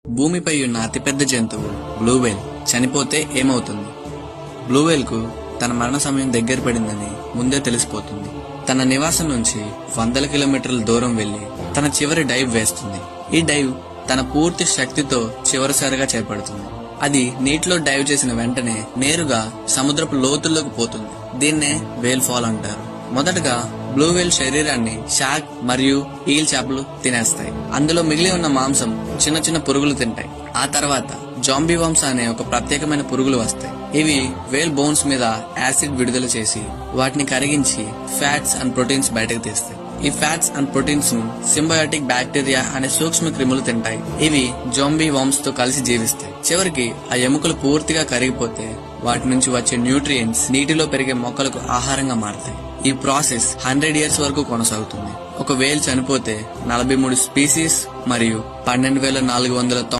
భూమిపై ఉన్న అతిపెద్ద జంతువు బ్లూ వేల్ చనిపోతే ఏమవుతుంది? బ్లూ వేల్ కు తన మరణ సమయం దగ్గర పడిందని ముందే తెలిసిపోతుంది. తన నివాసం నుంచి వందల కిలోమీటర్ల దూరం వెళ్లి తన చివరి డైవ్ వేస్తుంది. ఈ డైవ్ తన పూర్తి శక్తితో చివరిసారిగా చేపడుతుంది. అది నీటిలో డైవ్ చేసిన వెంటనే నేరుగా సముద్రపు లోతుల్లోకి పోతుంది. దీన్నే వేల్ ఫాల్ అంటారు. మొదటగా బ్లూ వేల్ శరీరాన్ని షార్క్ మరియు ఈల్ చేపలు తినేస్తాయి. అందులో మిగిలి ఉన్న మాంసం చిన్న చిన్న పురుగులు తింటాయి. ఆ తర్వాత జాంబీ వామ్స్ అనే ఒక ప్రత్యేకమైన పురుగులు వస్తాయి. ఇవి వేల్ బోన్స్ మీద యాసిడ్ విడుదల చేసి వాటిని కరిగించి ఫ్యాట్స్ అండ్ ప్రోటీన్స్ బయటకు తీస్తాయి. ఈ ఫ్యాట్స్ అండ్ ప్రోటీన్స్ ను సింబయాటిక్ బ్యాక్టీరియా అనే సూక్ష్మ క్రిములు తింటాయి. ఇవి జాంబీ వామ్స్ తో కలిసి జీవిస్తాయి. చివరికి ఆ ఎముకలు పూర్తిగా కరిగిపోతే వాటి నుంచి వచ్చే న్యూట్రియంట్స్ నీటిలో పెరిగే మొక్కలకు ఆహారంగా మారతాయి. ఈ ప్రాసెస్ 100 years వరకు కొనసాగుతుంది. ఒక వేల్ చనిపోతే 43 స్పీసీస్ మరియు 12,490